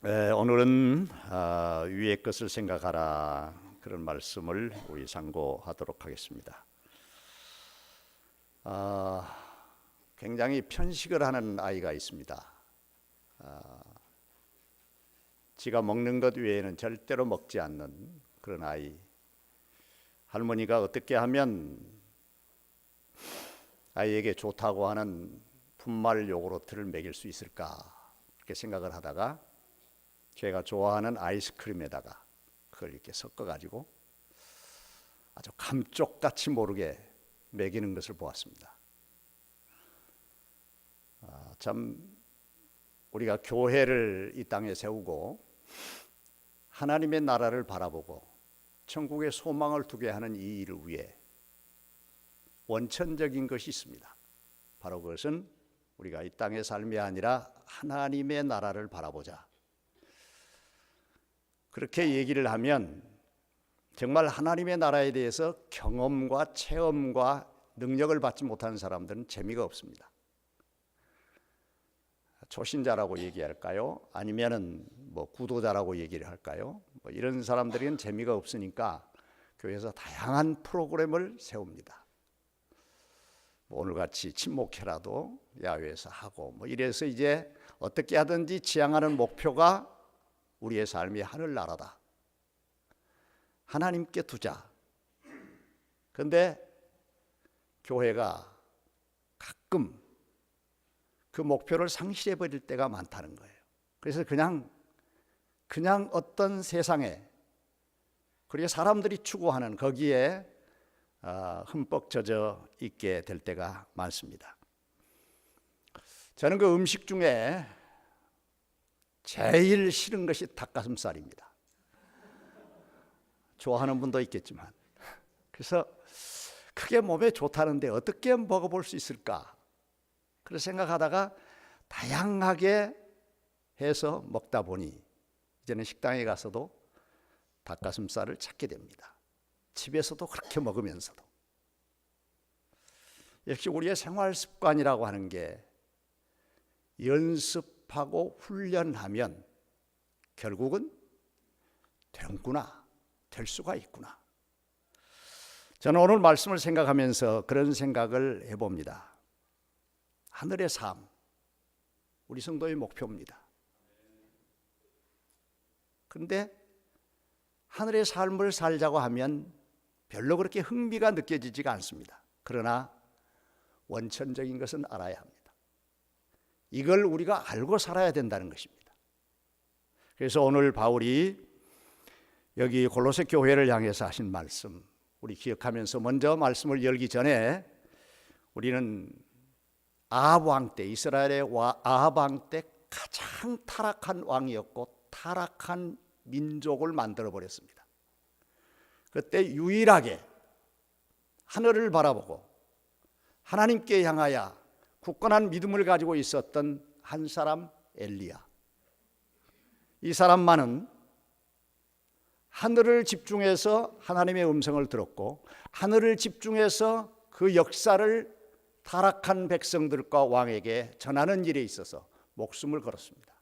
오늘은 위의 것을 생각하라 그런 말씀을 우리 상고하도록 하겠습니다. 굉장히 편식을 하는 아이가 있습니다. 지가 먹는 것 외에는 절대로 먹지 않는 그런 아이. 할머니가 어떻게 하면 아이에게 좋다고 하는 분말 요구르트를 먹일 수 있을까 이렇게 생각을 하다가 제가 좋아하는 아이스크림에다가 그걸 이렇게 섞어가지고 아주 감쪽같이 모르게 먹이는 것을 보았습니다. 참 우리가 교회를 이 땅에 세우고 하나님의 나라를 바라보고 천국의 소망을 두게 하는 이 일을 위해 원천적인 것이 있습니다. 바로 그것은 우리가 이 땅의 삶이 아니라 하나님의 나라를 바라보자. 그렇게 얘기를 하면 정말 하나님의 나라에 대해서 경험과 체험과 능력을 받지 못하는 사람들은 재미가 없습니다. 초신자라고 얘기할까요? 아니면은 구도자라고 얘기를 할까요? 이런 사람들은 재미가 없으니까 교회에서 다양한 프로그램을 세웁니다. 오늘같이 친목회라도 야외에서 하고 이래서 이제 어떻게 하든지 지향하는 목표가 우리의 삶이 하늘나라다. 하나님께 두자. 그런데 교회가 가끔 그 목표를 상실해 버릴 때가 많다는 거예요. 그래서 그냥 어떤 세상에 그리고 사람들이 추구하는 거기에 흠뻑 젖어 있게 될 때가 많습니다. 저는 그 음식 중에 제일 싫은 것이 닭가슴살입니다. 좋아하는 분도 있겠지만 그래서 그게 몸에 좋다는데 어떻게 먹어볼 수 있을까? 그래서 생각하다가 다양하게 해서 먹다 보니 이제는 식당에 가서도 닭가슴살을 찾게 됩니다. 집에서도 그렇게 먹으면서도. 역시 우리의 생활 습관이라고 하는 게 연습하고 훈련하면 결국은 되는구나, 될 수가 있구나. 저는 오늘 말씀을 생각하면서 그런 생각을 해봅니다. 하늘의 삶, 우리 성도의 목표입니다. 그런데 하늘의 삶을 살자고 하면 별로 그렇게 흥미가 느껴지지가 않습니다. 그러나 원천적인 것은 알아야 합니다. 이걸 우리가 알고 살아야 된다는 것입니다. 그래서 오늘 바울이 여기 골로새 교회를 향해서 하신 말씀 우리 기억하면서 먼저 말씀을 열기 전에 우리는 아합 왕 때, 이스라엘의 아합 왕 때 가장 타락한 왕이었고 타락한 민족을 만들어 버렸습니다. 그때 유일하게 하늘을 바라보고 하나님께 향하여 굳건한 믿음을 가지고 있었던 한 사람 엘리야. 이 사람만은 하늘을 집중해서 하나님의 음성을 들었고 하늘을 집중해서 그 역사를 타락한 백성들과 왕에게 전하는 일에 있어서 목숨을 걸었습니다.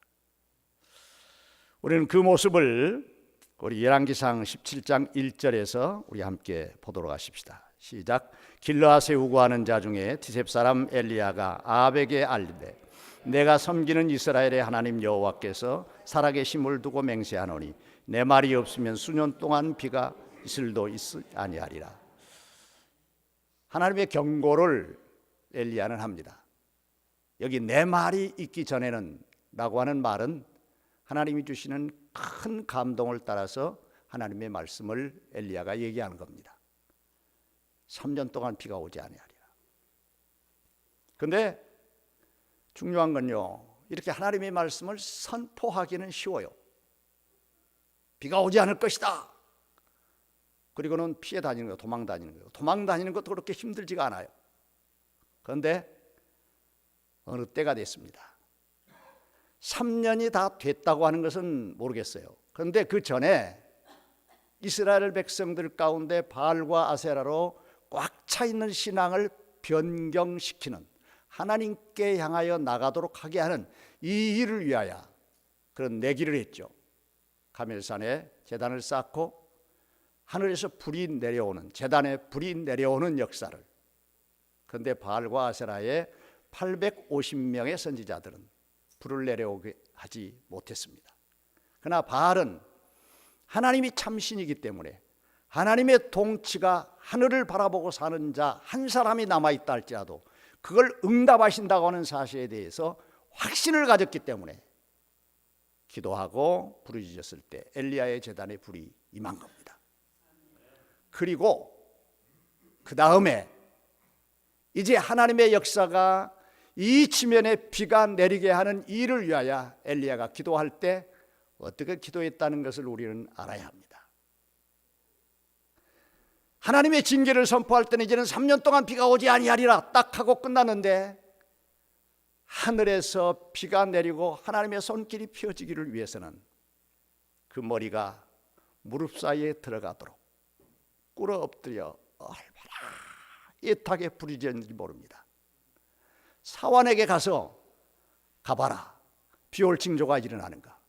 우리는 그 모습을 우리 열왕기상 17장 1절에서 우리 함께 보도록 하십시다. 시작. 길르앗에 우거하는 자 중에 디셉 사람 엘리야가 아합에게 알리되 내가 섬기는 이스라엘의 하나님 여호와께서 살아계심을 두고 맹세하노니 내 말이 없으면 수년 동안 비가 있을도 아니하리라. 하나님의 경고를 엘리야는 합니다. 여기 내 말이 있기 전에는 라고 하는 말은 하나님이 주시는 큰 감동을 따라서 하나님의 말씀을 엘리야가 얘기하는 겁니다. 3년 동안 비가 오지 아니하리라. 그런데 중요한 건요, 이렇게 하나님의 말씀을 선포하기는 쉬워요. 비가 오지 않을 것이다. 그리고는 피해 다니는 거예요. 도망 다니는 거예요. 도망 다니는 것도 그렇게 힘들지가 않아요. 그런데 어느 때가 됐습니다. 3년이 다 됐다고 하는 것은 모르겠어요. 그런데 그 전에 이스라엘 백성들 가운데 바알과 아세라로 꽉 차 있는 신앙을 변경시키는 하나님께 향하여 나가도록 하게 하는 이 일을 위하여 그런 내기를 했죠. 가멜산에 제단을 쌓고 하늘에서 불이 내려오는, 제단에 불이 내려오는 역사를. 그런데 바알과 아세라의 850명의 선지자들은 불을 내려오게 하지 못했습니다. 그러나 바알은 하나님이 참신이기 때문에 하나님의 통치가 하늘을 바라보고 사는 자 한 사람이 남아있다 할지라도 그걸 응답하신다고 하는 사실에 대해서 확신을 가졌기 때문에 기도하고 부르짖었을 때 엘리야의 제단에 불이 임한 겁니다. 그리고 그 다음에 이제 하나님의 역사가 이 지면에 비가 내리게 하는 일을 위하여 엘리야가 기도할 때 어떻게 기도했다는 것을 우리는 알아야 합니다. 하나님의 징계를 선포할 때는 이제는 3년 동안 비가 오지 아니하리라 딱 하고 끝났는데, 하늘에서 비가 내리고 하나님의 손길이 펴지기를 위해서는 그 머리가 무릎 사이에 들어가도록 꿇어 엎드려 얼마나 애타게 부르짖었는지 모릅니다. 사환에게 가서 가봐라, 비올 징조가 일어나는가.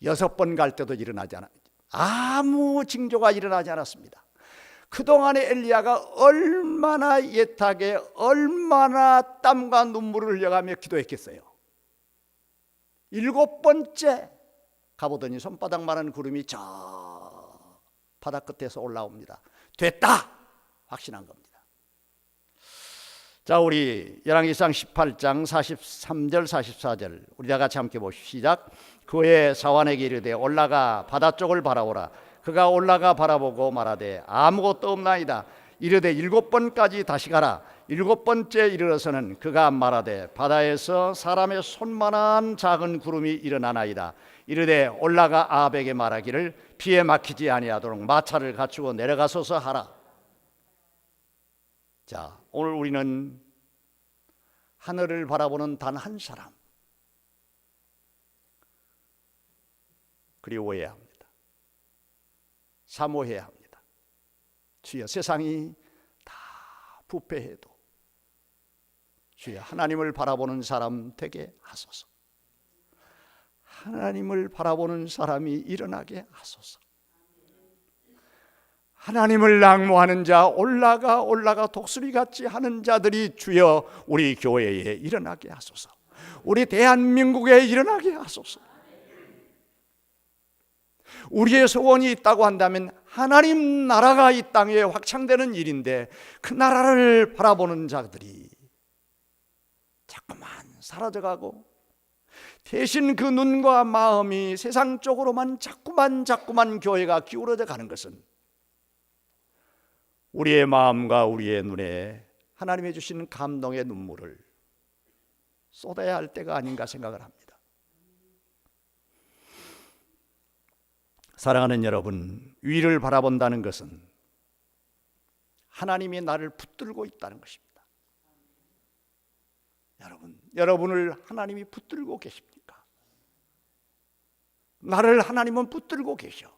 6번 갈 때도 일어나지 않았, 아무 징조가 일어나지 않았습니다. 그동안에 엘리야가 얼마나 애타게 얼마나 땀과 눈물을 흘려가며 기도했겠어요. 7번째 가보더니 손바닥만한 구름이 저 바다 끝에서 올라옵니다. 됐다! 확신한 겁니다. 자, 우리 열왕기상 18장 43절 44절 우리 다 같이 함께 보시죠. 시작. 그의 사환에게 이르되 올라가 바다 쪽을 바라보라. 그가 올라가 바라보고 말하되 아무것도 없나이다. 이르되 7번까지 다시 가라. 7번째 이르러서는 그가 말하되 바다에서 사람의 손만한 작은 구름이 일어나나이다. 이르되 올라가 아합에게 말하기를 비에 막히지 아니하도록 마차를 갖추고 내려가소서 하라. 자, 오늘 우리는 하늘을 바라보는 단 한 사람 그리워해야 합니다. 사모해야 합니다. 주여, 세상이 다 부패해도 주여 하나님을 바라보는 사람 되게 하소서. 하나님을 바라보는 사람이 일어나게 하소서. 하나님을 낭모하는 자, 올라가 독수리같이 하는 자들이 주여 우리 교회에 일어나게 하소서. 우리 대한민국에 일어나게 하소서. 우리의 소원이 있다고 한다면 하나님 나라가 이 땅에 확장되는 일인데, 그 나라를 바라보는 자들이 자꾸만 사라져가고 대신 그 눈과 마음이 세상 쪽으로만 자꾸만 교회가 기울어져 가는 것은 우리의 마음과 우리의 눈에 하나님이 주시는 감동의 눈물을 쏟아야 할 때가 아닌가 생각을 합니다. 사랑하는 여러분, 위를 바라본다는 것은 하나님이 나를 붙들고 있다는 것입니다. 여러분을 하나님이 붙들고 계십니까? 나를 하나님은 붙들고 계셔.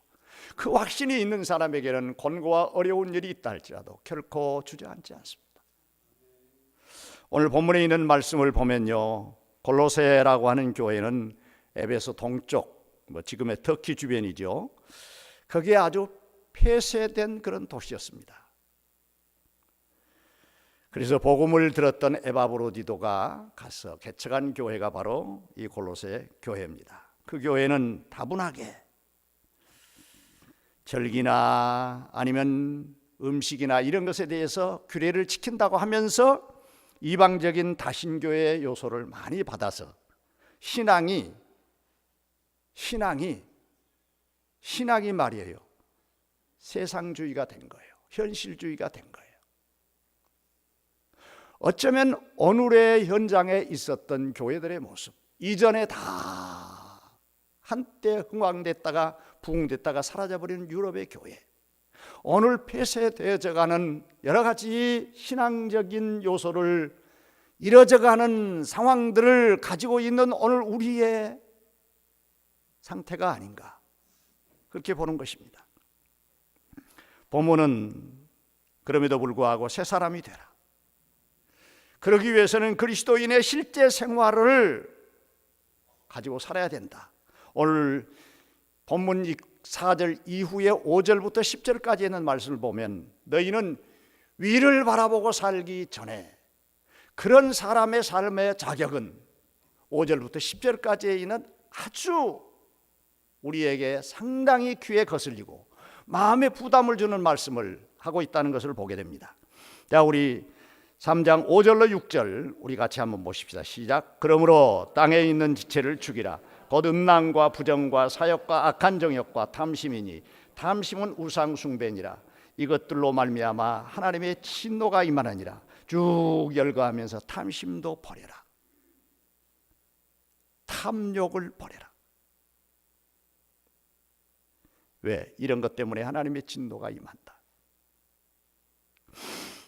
그 확신이 있는 사람에게는 곤고와 어려운 일이 있다 할지라도 결코 주저앉지 않습니다. 오늘 본문에 있는 말씀을 보면요, 골로새라고 하는 교회는 에베소 동쪽, 지금의 터키 주변이죠. 거기에 아주 폐쇄된 그런 도시였습니다. 그래서 복음을 들었던 에바브로디도가 가서 개척한 교회가 바로 이 골로새 교회입니다. 그 교회는 다분하게 절기나 아니면 음식이나 이런 것에 대해서 규례를 지킨다고 하면서 이방적인 다신교의 요소를 많이 받아서 신앙이 말이에요, 세상주의가 된 거예요. 현실주의가 된 거예요. 어쩌면 오늘의 현장에 있었던 교회들의 모습, 이전에 다 한때 흥왕됐다가 부흥됐다가 사라져버리는 유럽의 교회, 오늘 폐쇄되어져가는 여러 가지 신앙적인 요소를 이뤄져가는 상황들을 가지고 있는 오늘 우리의 상태가 아닌가, 그렇게 보는 것입니다. 본문은 그럼에도 불구하고 새 사람이 되라. 그러기 위해서는 그리스도인의 실제 생활을 가지고 살아야 된다. 오늘 본문 4절 이후에 5절부터 10절까지 있는 말씀을 보면 너희는 위를 바라보고 살기 전에 그런 사람의 삶의 자격은 5절부터 10절까지에 있는 아주 우리에게 상당히 귀에 거슬리고 마음에 부담을 주는 말씀을 하고 있다는 것을 보게 됩니다. 자, 우리 3장 5절로 6절 우리 같이 한번 보십시다. 시작. 그러므로 땅에 있는 지체를 죽이라. 곧 음란과 부정과 사욕과 악한 정욕과 탐심이니 탐심은 우상 숭배니라. 이것들로 말미암아 하나님의 진노가 임하느니라. 쭉 열거하면서 탐심도 버려라. 탐욕을 버려라. 왜? 이런 것 때문에 하나님의 진노가 임한다.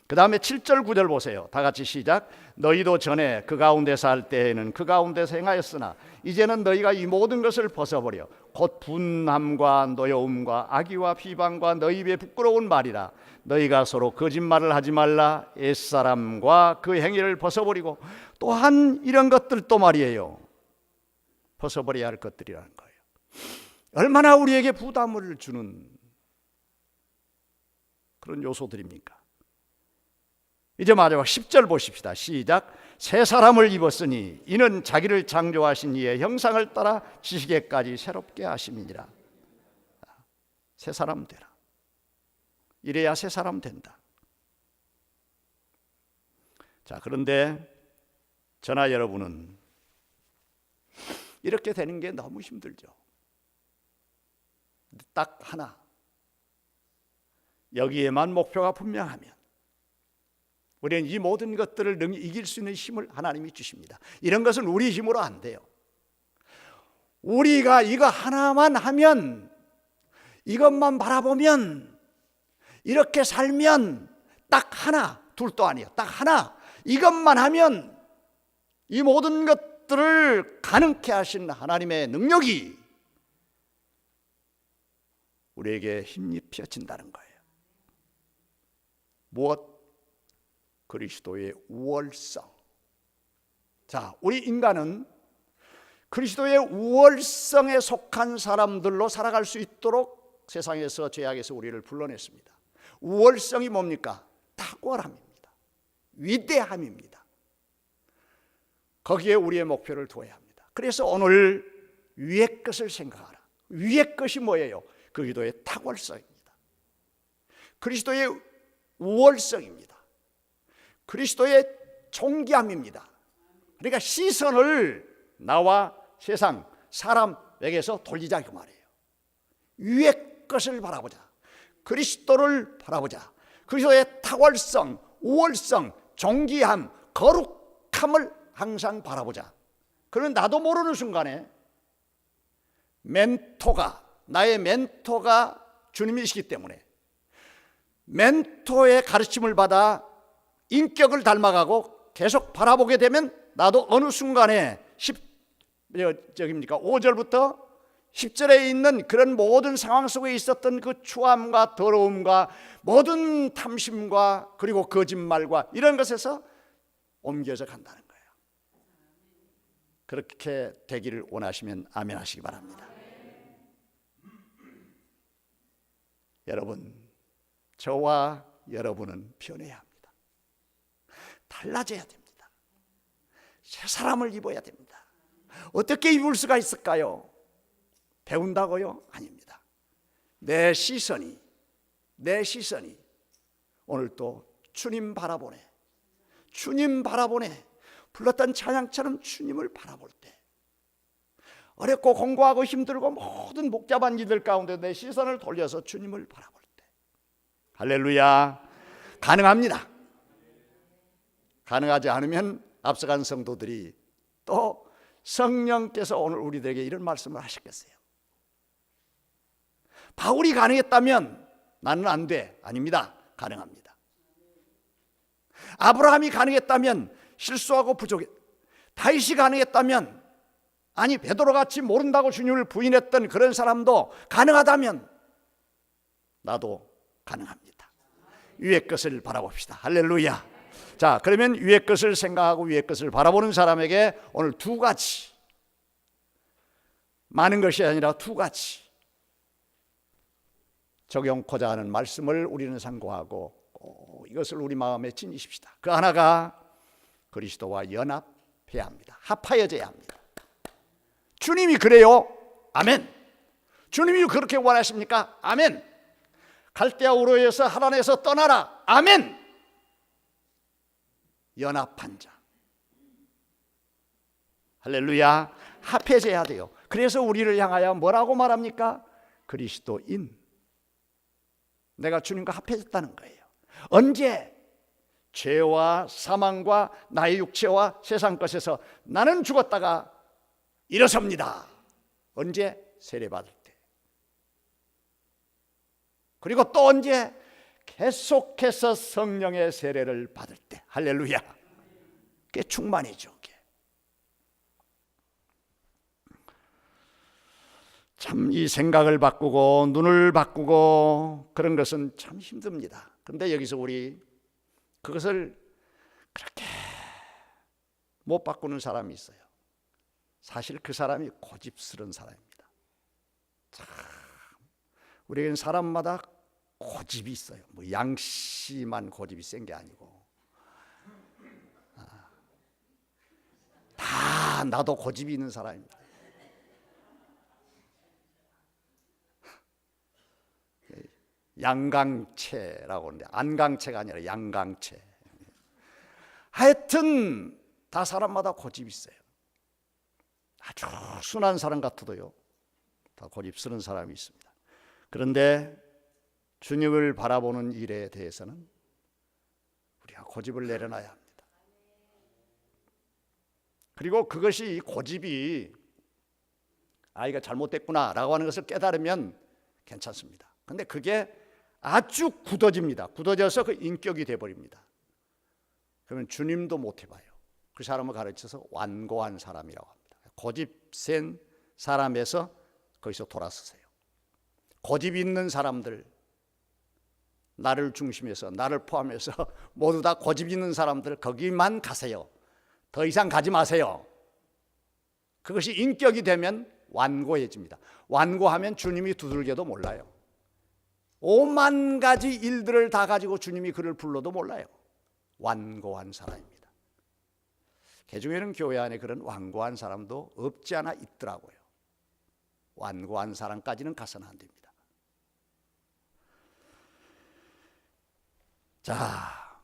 그 다음에 7절 9절 보세요. 다 같이 시작. 너희도 전에 그 가운데서 할 때에는 그 가운데서 행하였으나 이제는 너희가 이 모든 것을 벗어버려 곧 분함과 노여움과 악의와 비방과 너희 입에 부끄러운 말이라. 너희가 서로 거짓말을 하지 말라. 옛사람과 그 행위를 벗어버리고 또한 이런 것들도 말이에요. 벗어버려야 할 것들이라는 거예요. 얼마나 우리에게 부담을 주는 그런 요소들입니까? 이제 마지막 10절 보십시다. 시작. 새 사람을 입었으니 이는 자기를 창조하신 이의 형상을 따라 지식에까지 새롭게 하심이니라. 새 사람 되라. 이래야 새 사람 된다. 자, 그런데 저나 여러분은 이렇게 되는 게 너무 힘들죠. 딱 하나, 여기에만 목표가 분명하면 우리는 이 모든 것들을 능히 이길 수 있는 힘을 하나님이 주십니다. 이런 것은 우리 힘으로 안 돼요. 우리가 이거 하나만 하면, 이것만 바라보면, 이렇게 살면 딱 하나, 둘도 아니에요. 딱 하나, 이것만 하면 이 모든 것들을 가능케 하신 하나님의 능력이 우리에게 힘이 펴진다는 거예요. 무엇? 그리스도의 우월성. 자, 우리 인간은 그리스도의 우월성에 속한 사람들로 살아갈 수 있도록 세상에서 죄악에서 우리를 불러냈습니다. 우월성이 뭡니까? 탁월함입니다. 위대함입니다. 거기에 우리의 목표를 두어야 합니다. 그래서 오늘 위의 것을 생각하라. 위의 것이 뭐예요? 그리스도의 탁월성입니다. 그리스도의 우월성입니다. 그리스도의 존귀함입니다. 그러니까 시선을 나와 세상 사람에게서 돌리자 그 말이에요. 위의 것을 바라보자. 그리스도를 바라보자. 그리스도의 탁월성, 우월성, 존귀함, 거룩함을 항상 바라보자. 그러면 나도 모르는 순간에 나의 멘토가 주님이시기 때문에 멘토의 가르침을 받아 인격을 닮아가고 계속 바라보게 되면 나도 어느 순간에 5절부터 10절에 있는 그런 모든 상황 속에 있었던 그 추함과 더러움과 모든 탐심과 그리고 거짓말과 이런 것에서 옮겨져 간다는 거예요. 그렇게 되기를 원하시면 아멘 하시기 바랍니다. 여러분, 저와 여러분은 변해야 합니다. 달라져야 됩니다. 새 사람을 입어야 됩니다. 어떻게 입을 수가 있을까요? 배운다고요? 아닙니다. 내 시선이 오늘 또 주님 바라보네. 불렀던 찬양처럼 주님을 바라볼 때, 어렵고 공부하고 힘들고 모든 복잡한 일들 가운데 내 시선을 돌려서 주님을 바라볼 때, 할렐루야, 가능합니다. 가능하지 않으면 앞서간 성도들이 또 성령께서 오늘 우리들에게 이런 말씀을 하셨겠어요. 바울이 가능했다면 나는 안 돼. 아닙니다. 가능합니다. 아브라함이 가능했다면 실수하고 부족해. 다윗이 가능했다면, 아니 베드로같이 모른다고 주님을 부인했던 그런 사람도 가능하다면 나도 가능합니다. 위의 것을 바라봅시다. 할렐루야. 자, 그러면 위의 것을 생각하고 위의 것을 바라보는 사람에게 오늘 두 가지 많은 것이 아니라 두 가지 적용코자 하는 말씀을 우리는 상고하고 이것을 우리 마음에 지니십시다. 그 하나가 그리스도와 연합해야 합니다. 합하여져야 합니다. 주님이 그래요. 아멘. 주님이 그렇게 원하십니까? 아멘. 갈대아 우르에서 하란에서 떠나라. 아멘. 연합한 자. 할렐루야. 합해져야 돼요. 그래서 우리를 향하여 뭐라고 말합니까? 그리스도인. 내가 주님과 합해졌다는 거예요. 언제? 죄와 사망과 나의 육체와 세상 것에서 나는 죽었다가 일어섭니다. 언제? 세례받을 때. 그리고 또 언제? 계속해서 성령의 세례를 받을 때. 할렐루야. 그게 충만이죠. 참 이 생각을 바꾸고 눈을 바꾸고 그런 것은 참 힘듭니다. 그런데 여기서 우리 그것을 그렇게 못 바꾸는 사람이 있어요. 사실 그 사람이 고집스러운 사람입니다. 참 우리에게는 사람마다 고집이 있어요. 뭐 양씨만 고집이 센 게 아니고 다 나도 고집이 있는 사람입니다. 양강체라고 하는데 안강체가 아니라 양강체. 하여튼 다 사람마다 고집이 있어요. 아주 순한 사람 같아도요 다 고집스러운 사람이 있습니다. 그런데 주님을 바라보는 일에 대해서는 우리가 고집을 내려놔야 합니다. 그리고 그것이 이 고집이 이거 잘못됐구나 라고 하는 것을 깨달으면 괜찮습니다. 근데 그게 아주 굳어집니다. 굳어져서 그 인격이 돼버립니다. 그러면 주님도 못 해봐요. 그 사람을 가르쳐서 완고한 사람이라고 합니다. 고집 센 사람에서 거기서 돌아서세요. 고집 있는 사람들, 나를 중심해서 나를 포함해서 모두 다 고집 있는 사람들 거기만 가세요. 더 이상 가지 마세요. 그것이 인격이 되면 완고해집니다. 완고하면 주님이 두들겨도 몰라요. 5만 가지 일들을 다 가지고 주님이 그를 불러도 몰라요. 완고한 사람입니다. 개중에는 교회 안에 그런 완고한 사람도 없지 않아 있더라고요. 완고한 사람까지는 가서는 안 됩니다. 자,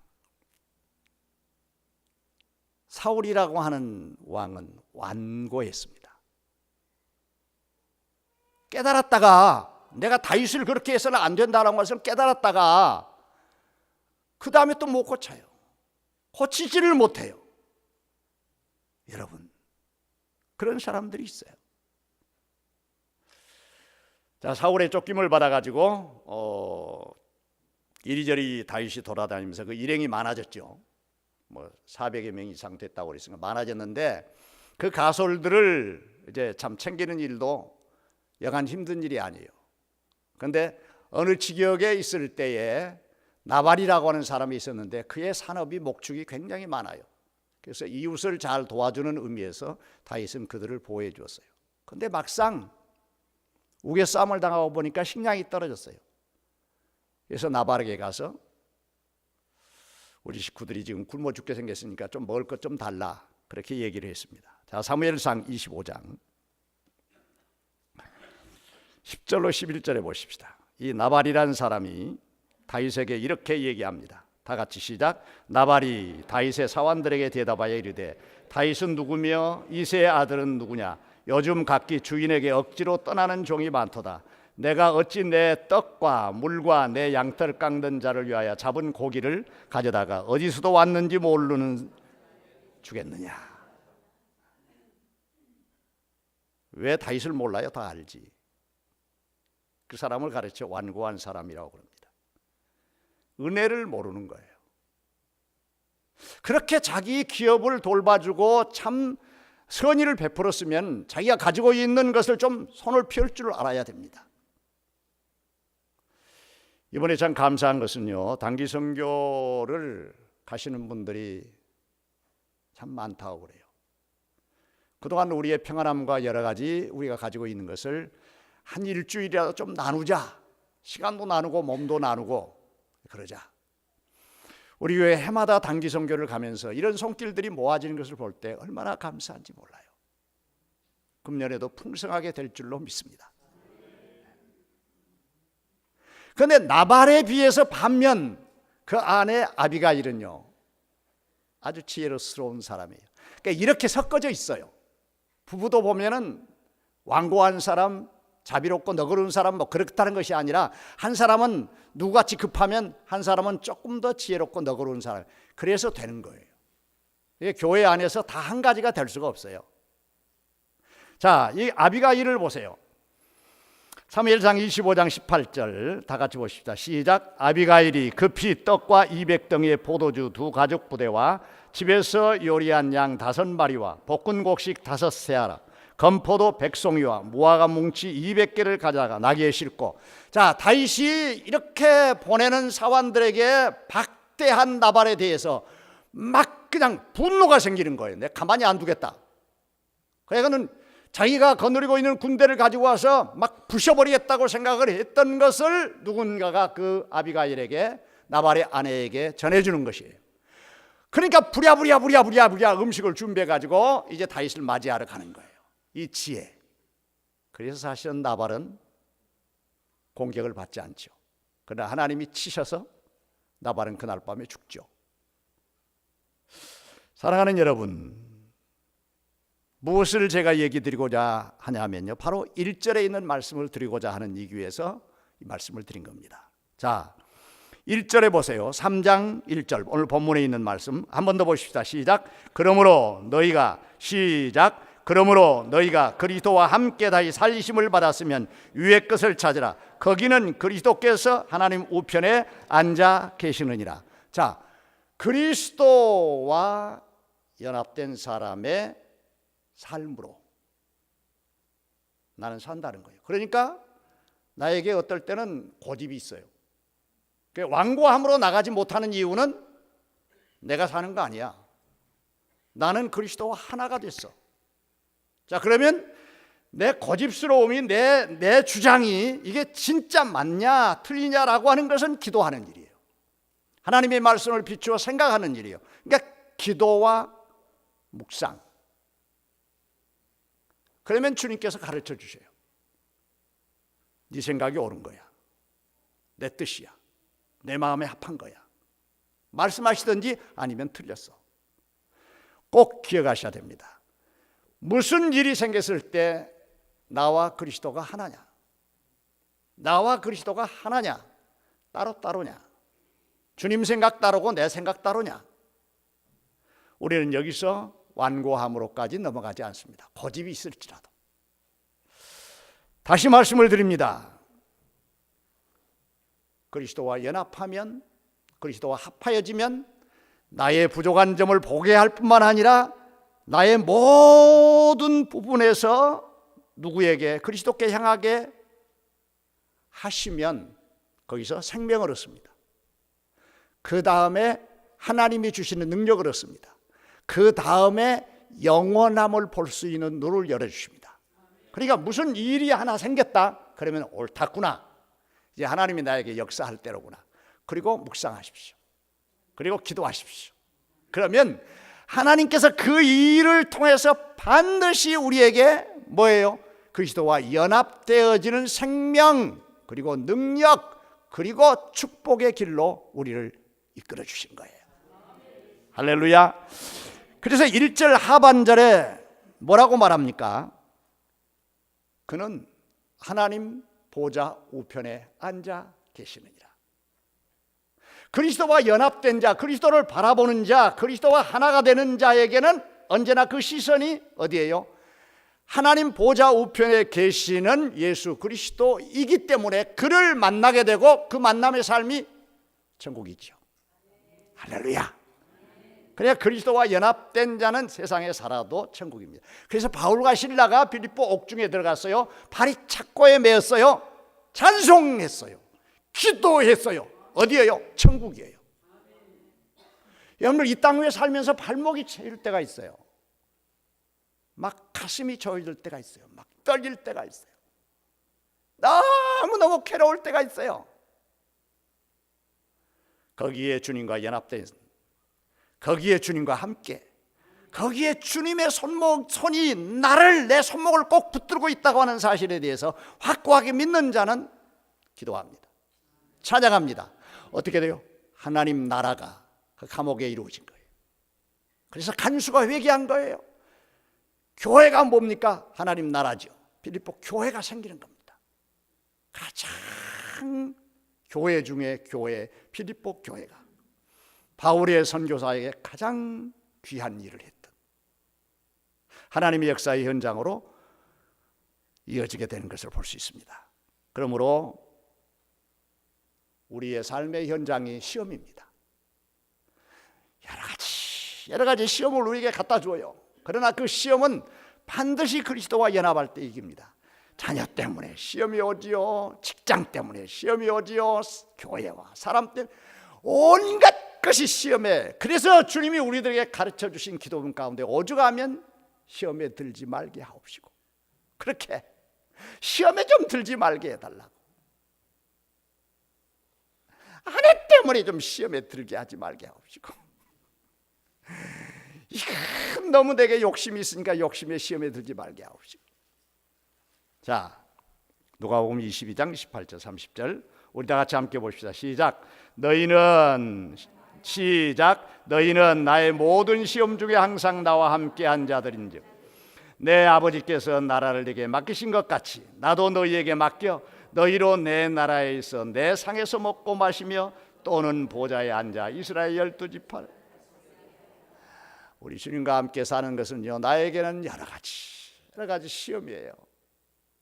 사울이라고 하는 왕은 완고했습니다. 깨달았다가 내가 다윗을 그렇게 해서는 안 된다는 것을 깨달았다가 그 다음에 또 못 고쳐요. 고치지를 못해요. 여러분 그런 사람들이 있어요. 자, 사울의 쫓김을 받아가지고 이리저리 다윗이 돌아다니면서 그 일행이 많아졌죠. 뭐 400여 명 이상 됐다고 그랬으니까 많아졌는데 그 가솔들을 이제 참 챙기는 일도 여간 힘든 일이 아니에요. 그런데 어느 지역에 있을 때에 나발이라고 하는 사람이 있었는데 그의 산업이 목축이 굉장히 많아요. 그래서 이웃을 잘 도와주는 의미에서 다윗은 그들을 보호해 주었어요. 그런데 막상 우겨 싸움을 당하고 보니까 식량이 떨어졌어요. 그래서 나발에게 가서 우리 식구들이 지금 굶어 죽게 생겼으니까 좀 먹을 것 좀 달라 그렇게 얘기를 했습니다. 자, 사무엘상 25장 10절로 11절에 보십시다. 이 나발이라는 사람이 다윗에게 이렇게 얘기합니다. 다 같이 시작. 나발이 다윗의 사환들에게 대답하여 이르되 다윗은 누구며 이새의 아들은 누구냐? 요즘 각기 주인에게 억지로 떠나는 종이 많도다. 내가 어찌 내 떡과 물과 내 양털 깎는 자를 위하여 잡은 고기를 가져다가 어디서도 왔는지 모르는 주겠느냐? 왜 다윗을 몰라요? 다 알지. 그 사람을 가르쳐 완고한 사람이라고 그럽니다. 은혜를 모르는 거예요. 그렇게 자기 기업을 돌봐주고 참 선의를 베풀었으면 자기가 가지고 있는 것을 좀 손을 펼 줄 알아야 됩니다. 이번에 참 감사한 것은요, 단기 선교를 가시는 분들이 참 많다고 그래요. 그동안 우리의 평안함과 여러 가지 우리가 가지고 있는 것을 한 일주일이라도 좀 나누자. 시간도 나누고 몸도 나누고 그러자. 우리 교회 해마다 단기 선교를 가면서 이런 손길들이 모아지는 것을 볼 때 얼마나 감사한지 몰라요. 금년에도 풍성하게 될 줄로 믿습니다. 그런데 나발에 비해서 반면 그 아내 아비가일은요, 아주 지혜로운 사람이에요. 그러니까 이렇게 섞어져 있어요. 부부도 보면은 완고한 사람, 자비롭고 너그러운 사람 뭐 그렇다는 것이 아니라 한 사람은 누구같이 급하면 한 사람은 조금 더 지혜롭고 너그러운 사람. 그래서 되는 거예요. 이게 교회 안에서 다 한 가지가 될 수가 없어요. 자, 이 아비가일을 보세요. 사무엘상 25장 18절 다 같이 보십시다. 시작. 아비가일이 급히 떡과 200덩이의 포도주 2가죽 부대와 집에서 요리한 양 5마리와 볶은 곡식 5세아라 건포도 100송이와 무화과 뭉치 200개를 가져다가 나귀에 싣고. 자, 다윗이 이렇게 보내는 사환들에게 박대한 나발에 대해서 막 그냥 분노가 생기는 거예요. 내가 가만히 안 두겠다. 그러니까는 자기가 거느리고 있는 군대를 가지고 와서 막 부셔버리겠다고 생각을 했던 것을 누군가가 그 아비가일에게, 나발의 아내에게 전해주는 것이에요. 그러니까 부랴부랴 음식을 준비해가지고 이제 다윗을 맞이하러 가는 거예요. 이 지혜. 그래서 사실은 나발은 공격을 받지 않죠. 그러나 하나님이 치셔서 나발은 그날 밤에 죽죠. 사랑하는 여러분, 무엇을 제가 얘기 드리고자 하냐면요, 바로 1절에 있는 말씀을 드리고자 하는 이기 위해서 이 말씀을 드린 겁니다. 자, 1절에 보세요. 3장 1절 오늘 본문에 있는 말씀 한 번 더 보십시다. 시작. 그러므로 너희가 그리스도와 함께 다시 살리심을 받았으면 위의 것을 찾으라. 거기는 그리스도께서 하나님 우편에 앉아 계시느니라. 자, 그리스도와 연합된 사람의 삶으로 나는 산다는 거예요. 그러니까 나에게 어떨 때는 고집이 있어요. 완고함으로 나가지 못하는 이유는 내가 사는 거 아니야. 나는 그리스도와 하나가 됐어. 자, 그러면 내 고집스러움이, 내 주장이 이게 진짜 맞냐 틀리냐라고 하는 것은 기도하는 일이에요. 하나님의 말씀을 비추어 생각하는 일이에요. 그러니까 기도와 묵상. 그러면 주님께서 가르쳐 주셔요. 네 생각이 옳은 거야. 내 뜻이야. 내 마음에 합한 거야. 말씀하시든지 아니면 틀렸어. 꼭 기억하셔야 됩니다. 무슨 일이 생겼을 때 나와 그리스도가 하나냐? 나와 그리스도가 하나냐? 따로냐? 주님 생각 따르고 내 생각 따르냐? 우리는 여기서 완고함으로까지 넘어가지 않습니다. 고집이 있을지라도. 다시 말씀을 드립니다. 그리스도와 연합하면, 그리스도와 합하여지면 나의 부족한 점을 보게 할 뿐만 아니라 나의 모든 부분에서 누구에게, 그리스도께 향하게 하시면 거기서 생명을 얻습니다. 그 다음에 하나님이 주시는 능력을 얻습니다. 그 다음에 영원함을 볼 수 있는 눈을 열어주십니다. 그러니까 무슨 일이 하나 생겼다 그러면 옳았구나, 이제 하나님이 나에게 역사할 때로구나. 그리고 묵상하십시오. 그리고 기도하십시오. 그러면 하나님께서 그 일을 통해서 반드시 우리에게 뭐예요? 그리스도와 연합되어지는 생명, 그리고 능력, 그리고 축복의 길로 우리를 이끌어 주신 거예요. 할렐루야. 그래서 1절 하반절에 뭐라고 말합니까? 그는 하나님 보좌 우편에 앉아 계시느니라. 그리스도와 연합된 자, 그리스도를 바라보는 자, 그리스도와 하나가 되는 자에게는 언제나 그 시선이 어디예요? 하나님 보좌 우편에 계시는 예수 그리스도이기 때문에 그를 만나게 되고 그 만남의 삶이 천국이죠. 할렐루야. 그래야 그리스도와 연합된 자는 세상에 살아도 천국입니다. 그래서 바울과 실라가 빌립보 옥중에 들어갔어요. 발이 착고에 매었어요. 찬송했어요. 기도했어요. 어디예요? 천국이에요. 여러분들 이 땅 위에 살면서 발목이 채일 때가 있어요. 막 가슴이 저릴 때가 있어요. 막 떨릴 때가 있어요. 너무너무 괴로울 때가 있어요. 거기에 주님과 연합된, 거기에 주님과 함께, 거기에 주님의 손이 내 손목을 꼭 붙들고 있다고 하는 사실에 대해서 확고하게 믿는 자는 기도합니다. 찬양합니다. 어떻게 돼요? 하나님 나라가 그 감옥에 이루어진 거예요. 그래서 간수가 회개한 거예요. 교회가 뭡니까? 하나님 나라죠. 빌립보 교회가 생기는 겁니다. 가장 교회 중에 교회, 빌립보 교회가 바울의 선교사에게 가장 귀한 일을 했던 하나님의 역사의 현장으로 이어지게 되는 것을 볼 수 있습니다. 그러므로 우리의 삶의 현장이 시험입니다. 여러 가지 시험을 우리에게 갖다 줘요. 그러나 그 시험은 반드시 그리스도와 연합할 때 이깁니다. 자녀 때문에 시험이 오지요. 직장 때문에 시험이 오지요. 교회와 사람 때문에 온갖 것이 시험에. 그래서 주님이 우리들에게 가르쳐 주신 기도문 가운데 오죽하면 시험에 들지 말게 하옵시고, 그렇게 시험에 좀 들지 말게 해달라고, 아내 때문에 좀 시험에 들게 하지 말게 하옵시고, 이건 너무 내게 욕심이 있으니까 욕심에 시험에 들지 말게 하옵시고. 자, 누가복음 22장 18절 30절 우리 다 같이 함께 봅시다. 시작. 너희는 나의 모든 시험 중에 항상 나와 함께한 자들인즉 내 아버지께서 나라를 내게 맡기신 것 같이 나도 너희에게 맡겨 너희로 내 나라에 있어 내 상에서 먹고 마시며 또는 보좌에 앉아 이스라엘 12지파를. 우리 주님과 함께 사는 것은요, 나에게는 여러 가지 시험이에요.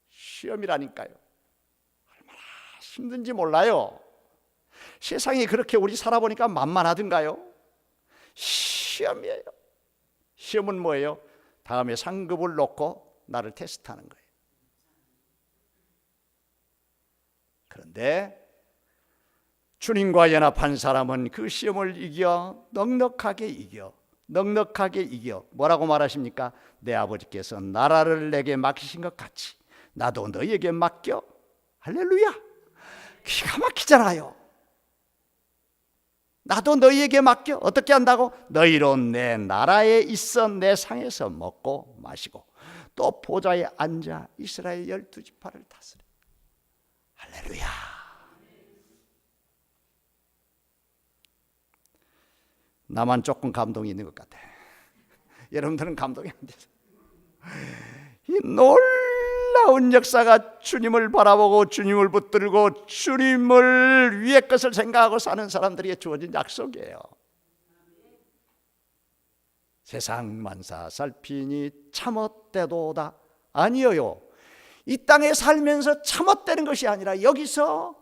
시험이라니까요. 얼마나 힘든지 몰라요. 세상이 그렇게 우리 살아보니까 만만하던가요? 시험이에요. 시험은 뭐예요? 다음에 상급을 놓고 나를 테스트하는 거예요. 그런데 주님과 연합한 사람은 그 시험을 이겨 넉넉하게 이겨 뭐라고 말하십니까? 내 아버지께서 나라를 내게 맡기신 것 같이 나도 너희에게 맡겨. 할렐루야. 기가 막히잖아요. 나도 너희에게 맡겨. 어떻게 한다고? 너희로 내 나라에 있어 내 상에서 먹고 마시고 또 보좌에 앉아 이스라엘 12지파를 다스려. 할렐루야. 나만 조금 감동이 있는 것 같아. 여러분들은 감동이 안 돼서. 이 놀라운 역사가 주님을 바라보고 주님을 붙들고 주님을 위의 것을 생각하고 사는 사람들에게 주어진 약속이에요. 세상 만사 살피니 참헛되도다. 아니에요. 이 땅에 살면서 참헛되는 것이 아니라 여기서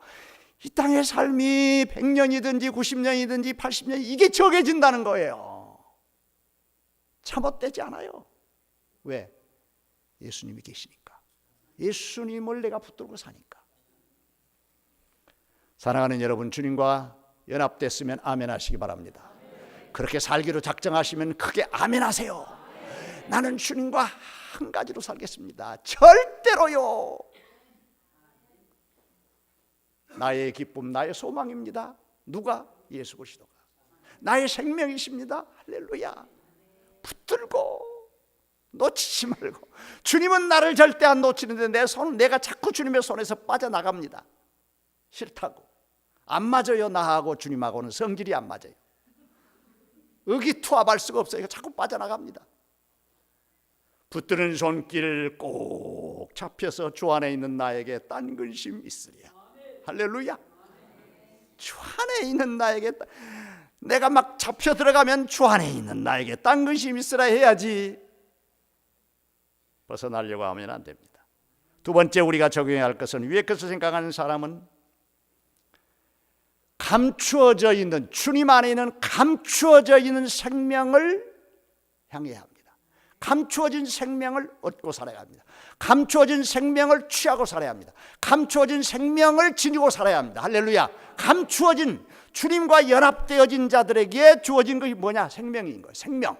이 땅의 삶이 100년이든지 90년이든지 80년 이게 정해진다는 거예요. 참헛되지 않아요. 왜? 예수님이 계시니까. 예수님을 내가 붙들고 사니까. 사랑하는 여러분, 주님과 연합됐으면 아멘 하시기 바랍니다. 그렇게 살기로 작정하시면 크게 아멘 하세요. 나는 주님과 한 가지로 살겠습니다. 절대로요. 나의 기쁨, 나의 소망입니다. 누가? 예수 그리스도가. 나의 생명이십니다. 할렐루야. 붙들고 놓치지 말고. 주님은 나를 절대 안 놓치는데 내가 자꾸 주님의 손에서 빠져나갑니다. 싫다고. 안 맞아요. 나하고 주님하고는 성질이 안 맞아요. 의기투합할 수가 없어요. 자꾸 빠져나갑니다. 붙드는 손길 꼭 잡혀서 주 안에 있는 나에게 딴 근심 있으랴. 할렐루야. 주 안에 있는 나에게, 내가 막 잡혀 들어가면 주 안에 있는 나에게 딴 근심 있으라 해야지. 벗어나려고 하면 안 됩니다. 두 번째 우리가 적용해야 할 것은, 위의 것을 생각하는 사람은 감추어져 있는, 주님 안에 있는 감추어져 있는 생명을 향해야 합니다. 감추어진 생명을 얻고 살아야 합니다. 감추어진 생명을 취하고 살아야 합니다. 감추어진 생명을 지니고 살아야 합니다. 할렐루야. 감추어진, 주님과 연합되어진 자들에게 주어진 것이 뭐냐? 생명인 거예요. 생명.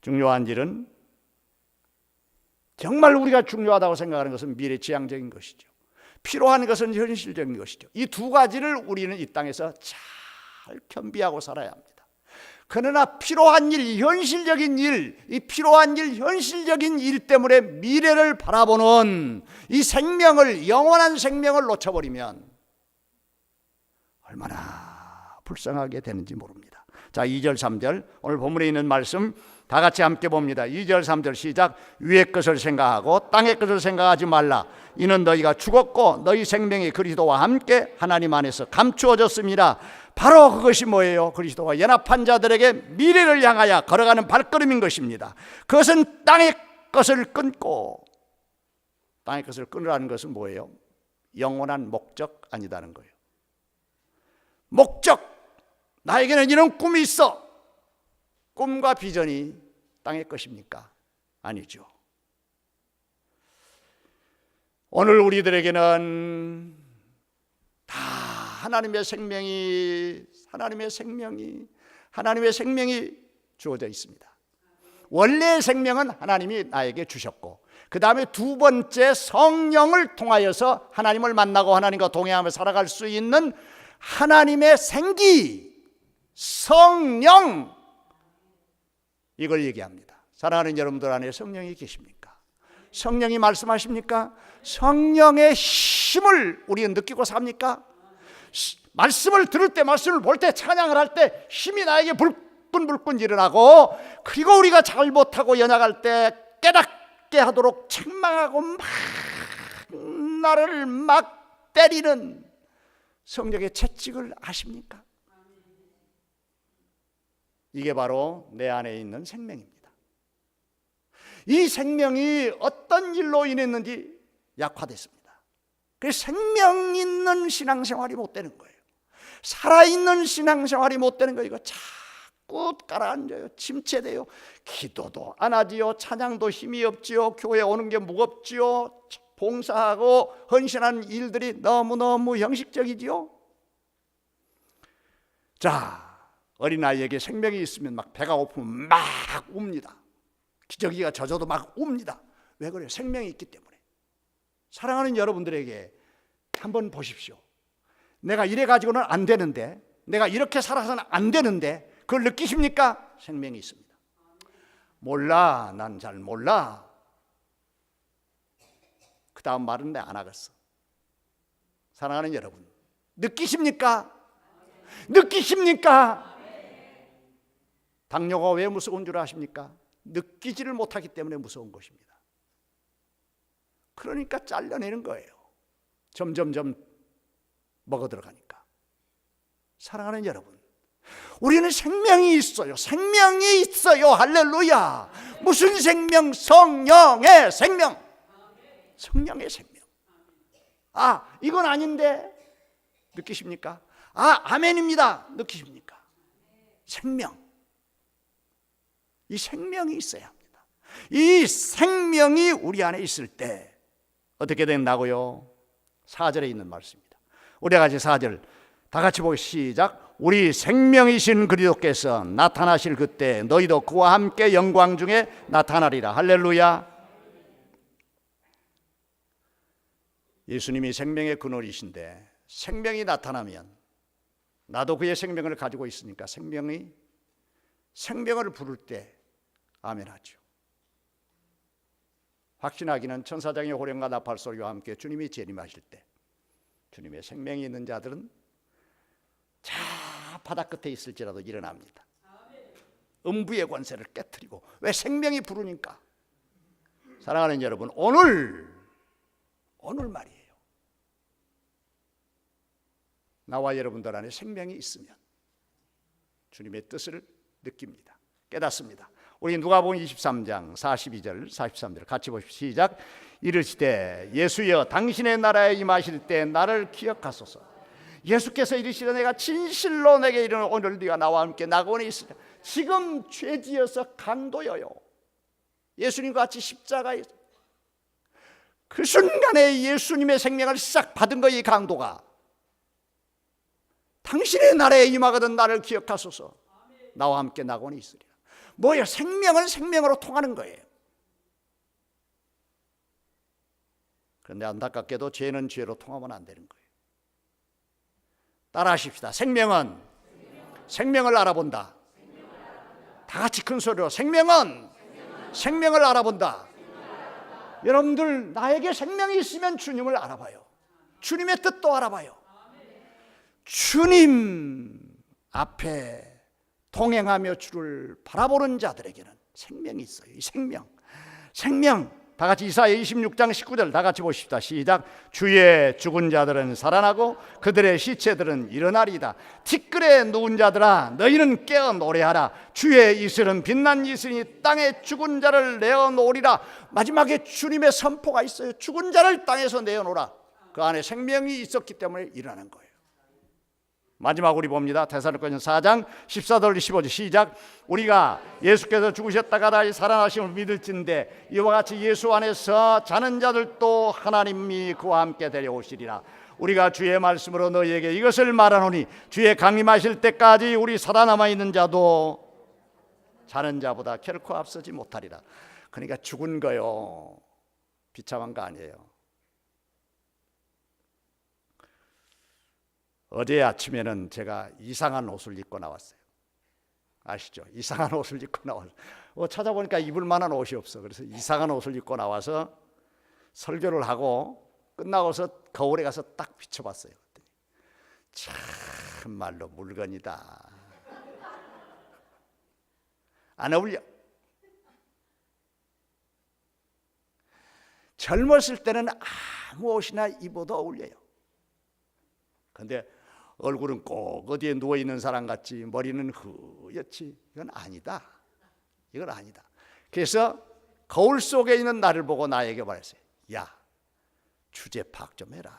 중요한 일은 정말 우리가 중요하다고 생각하는 것은 미래지향적인 것이죠. 필요한 것은 현실적인 것이죠. 이 두 가지를 우리는 이 땅에서 잘 겸비하고 살아야 합니다. 그러나 필요한 일, 현실적인 일, 이 필요한 일, 현실적인 일 때문에 미래를 바라보는 이 생명을, 영원한 생명을 놓쳐버리면 얼마나 불쌍하게 되는지 모릅니다. 자, 2절 3절 오늘 본문에 있는 말씀 다 같이 함께 봅니다. 2절 3절 시작. 위의 것을 생각하고 땅의 것을 생각하지 말라. 이는 너희가 죽었고 너희 생명이 그리스도와 함께 하나님 안에서 감추어졌습니다. 바로 그것이 뭐예요? 그리스도와 연합한 자들에게 미래를 향하여 걸어가는 발걸음인 것입니다. 그것은 땅의 것을 끊고, 땅의 것을 끊으라는 것은 뭐예요? 영원한 목적 아니다는 거예요. 목적, 나에게는 이런 꿈이 있어. 꿈과 비전이 땅의 것입니까? 아니죠. 오늘 우리들에게는 다 하나님의 생명이 주어져 있습니다. 원래의 생명은 하나님이 나에게 주셨고, 그 다음에 두 번째 성령을 통하여서 하나님을 만나고 하나님과 동행하며 살아갈 수 있는 하나님의 생기, 성령, 이걸 얘기합니다. 사랑하는 여러분들 안에 성령이 계십니까? 성령이 말씀하십니까? 성령의 힘을 우리는 느끼고 삽니까? 말씀을 들을 때, 말씀을 볼 때, 찬양을 할 때 힘이 나에게 불끈불끈 일어나고, 그리고 우리가 잘못하고 연약할 때 깨닫게 하도록 책망하고 막 나를 막 때리는 성령의 채찍을 아십니까? 이게 바로 내 안에 있는 생명입니다. 이 생명이 어떤 일로 인했는지 약화됐습니다. 그래서 생명 있는 신앙생활이 못 되는 거예요. 살아있는 신앙생활이 못 되는 거예요. 이거 자꾸 가라앉아요. 침체돼요. 기도도 안 하지요. 찬양도 힘이 없지요. 교회 오는 게 무겁지요. 봉사하고 헌신하는 일들이 너무너무 형식적이지요. 자, 어린아이에게 생명이 있으면 막 배가 고프면 막 웁니다. 기저귀가 젖어도 막 웁니다. 왜 그래요? 생명이 있기 때문에. 사랑하는 여러분들에게 한번 보십시오. 내가 이래 가지고는 안 되는데, 내가 이렇게 살아서는 안 되는데, 그걸 느끼십니까? 생명이 있습니다. 몰라, 난 잘 몰라. 그 다음 말은 내 안 하겠어. 사랑하는 여러분, 느끼십니까? 느끼십니까? 당뇨가 왜 무서운 줄 아십니까? 느끼지를 못하기 때문에 무서운 것입니다. 그러니까 잘라내는 거예요. 점점점 먹어 들어가니까. 사랑하는 여러분, 우리는 생명이 있어요. 생명이 있어요. 할렐루야. 무슨 생명? 성령의 생명. 성령의 생명. 아, 이건 아닌데 느끼십니까? 아, 아멘입니다. 느끼십니까? 생명. 이 생명이 있어야 합니다. 이 생명이 우리 안에 있을 때 어떻게 된다고요? 4절에 있는 말씀입니다. 우리 같이 4절 다 같이 보기 시작. 우리 생명이신 그리스도께서 나타나실 그때 너희도 그와 함께 영광 중에 나타나리라. 할렐루야. 예수님이 생명의 근원이신데 생명이 나타나면 나도 그의 생명을 가지고 있으니까 생명을 부를 때 아멘하죠. 확신하기는 천사장의 호령과 나팔 소리와 함께 주님이 재림하실 때 주님의 생명이 있는 자들은 저 바다 끝에 있을지라도 일어납니다. 음부의 권세를 깨트리고. 왜? 생명이 부르니까. 사랑하는 여러분, 오늘 말이에요. 나와 여러분들 안에 생명이 있으면 주님의 뜻을 느낍니다. 깨닫습니다. 우리 누가복음 23장 42절 43절 같이 보십시오. 시작. 이르시되 예수여 당신의 나라에 임하실 때 나를 기억하소서. 예수께서 이르시되 내가 진실로 내게 이르는 오늘 네가 나와 함께 낙원에 있으라. 지금 죄지어서 강도여요. 예수님과 같이 십자가에 그 순간에 예수님의 생명을 싹 받은 거예요. 이 강도가. 당신의 나라에 임하거든 나를 기억하소서. 나와 함께 낙원에 있으리라. 뭐예요? 생명은 생명으로 통하는 거예요. 그런데 안타깝게도 죄는 죄로 통하면 안 되는 거예요. 따라하십시다. 생명을 알아본다. 다 같이 큰 소리로 생명을 알아본다. 여러분들, 나에게 생명이 있으면 주님을 알아봐요. 주님의 뜻도 알아봐요. 주님 앞에 동행하며 주를 바라보는 자들에게는 생명이 있어요. 이 생명. 다 같이 이사야 26장 19절 다 같이 보십시다. 시작. 주의 죽은 자들은 살아나고 그들의 시체들은 일어나리이다. 티끌에 누운 자들아, 너희는 깨어 노래하라. 주의 이슬은 빛난 이슬이니 땅에 죽은 자를 내어놓으리라. 마지막에 주님의 선포가 있어요. 죽은 자를 땅에서 내어놓으라. 그 안에 생명이 있었기 때문에 일어나는 거예요. 마지막 우리 봅니다. 데살로니가전서 4장 14절 15절 시작. 우리가 예수께서 죽으셨다가 다시 살아나심을 믿을진대 이와 같이 예수 안에서 자는 자들도 하나님이 그와 함께 데려오시리라. 우리가 주의 말씀으로 너희에게 이것을 말하노니 주의 강림하실 때까지 우리 살아남아 있는 자도 자는 자보다 결코 앞서지 못하리라. 그러니까 죽은 거요, 비참한 거 아니에요. 어제 아침에는 제가 이상한 옷을 입고 나왔어요. 아시죠? 이상한 옷을 입고 나와서 찾아보니까 입을 만한 옷이 없어. 그래서 이상한 옷을 입고 나와서 설교를 하고 끝나고서 거울에 가서 딱 비춰봤어요. 참말로 물건이다. 안 어울려. 젊었을 때는 아무 옷이나 입어도 어울려요. 그런데 얼굴은 꼭 어디에 누워있는 사람 같지, 머리는 흐옇지. 이건 아니다. 그래서 거울 속에 있는 나를 보고 나에게 말했어요. 야, 주제 파악 좀 해라.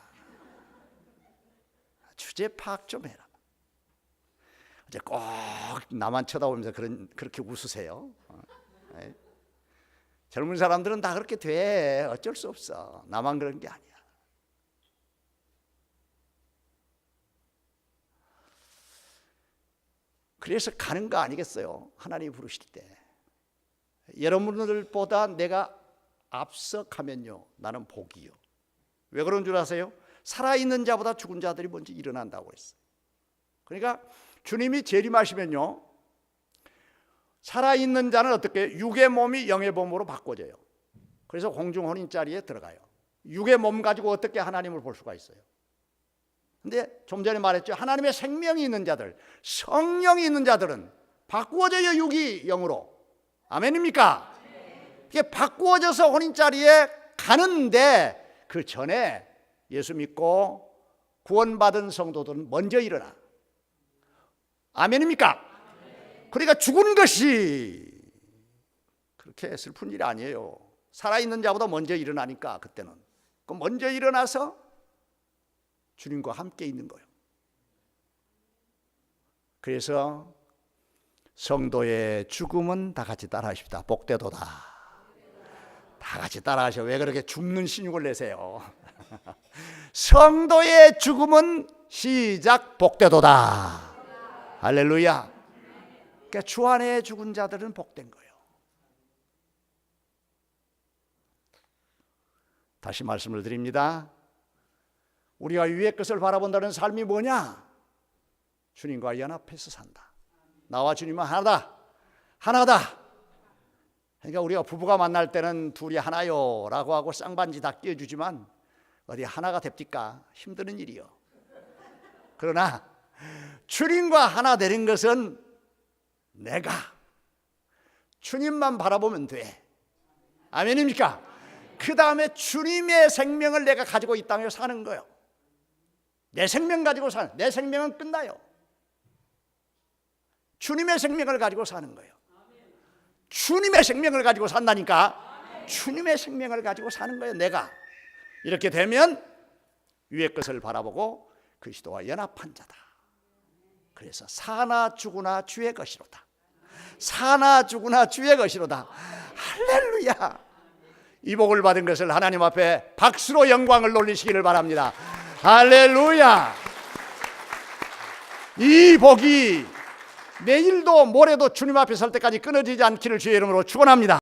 이제 꼭 나만 쳐다보면서 그렇게 웃으세요. 젊은 사람들은 다 그렇게 돼. 어쩔 수 없어. 나만 그런 게 아니야. 그래서 가는 거 아니겠어요? 하나님이 부르실 때. 여러분들보다 내가 앞서 가면요, 나는 복이요. 왜 그런 줄 아세요? 살아있는 자보다 죽은 자들이 먼저 일어난다고 했어요. 그러니까 주님이 재림하시면요, 살아있는 자는 어떻게 해요? 육의 몸이 영의 몸으로 바꿔져요. 그래서 공중혼인 자리에 들어가요. 육의 몸 가지고 어떻게 하나님을 볼 수가 있어요? 근데 좀 전에 말했죠. 하나님의 생명이 있는 자들, 성령이 있는 자들은 바꾸어져요. 육이 영으로. 아멘입니까? 이게 바꾸어져서 혼인자리에 가는데 그 전에 예수 믿고 구원받은 성도들은 먼저 일어나. 아멘입니까? 그러니까 죽은 것이 그렇게 슬픈 일이 아니에요. 살아있는 자보다 먼저 일어나니까 그때는. 그럼 먼저 일어나서 주님과 함께 있는 거예요. 그래서 성도의 죽음은 다 같이 따라하십시다. 복되도다. 다 같이 따라하셔. 왜 그렇게 죽는 신용을 내세요? 성도의 죽음은 시작 복되도다. 할렐루야. 그러니까 주 안에 죽은 자들은 복된 거예요. 다시 말씀을 드립니다. 우리가 위의 것을 바라본다는 삶이 뭐냐? 주님과 연합해서 산다. 나와 주님은 하나다. 그러니까 우리가 부부가 만날 때는 둘이 하나요 라고 하고 쌍반지 다 끼워주지만 어디 하나가 됩니까? 힘드는 일이요. 그러나 주님과 하나 되는 것은 내가 주님만 바라보면 돼. 아멘입니까? 그 다음에 주님의 생명을 내가 가지고 이 땅에 사는 거예요. 내 생명 가지고 사는, 내 생명은 끝나요. 주님의 생명을 가지고 사는 거예요. 주님의 생명을 가지고 산다니까. 주님의 생명을 가지고 사는 거예요. 내가 이렇게 되면 위의 것을 바라보고 그리스도와 연합한 자다. 그래서 사나 죽으나 주의 것이로다. 사나 죽으나 주의 것이로다. 할렐루야. 이 복을 받은 것을 하나님 앞에 박수로 영광을 돌리시기를 바랍니다. 할렐루야. 이 복이 내일도 모레도 주님 앞에 설 때까지 끊어지지 않기를 주의 이름으로 축원합니다.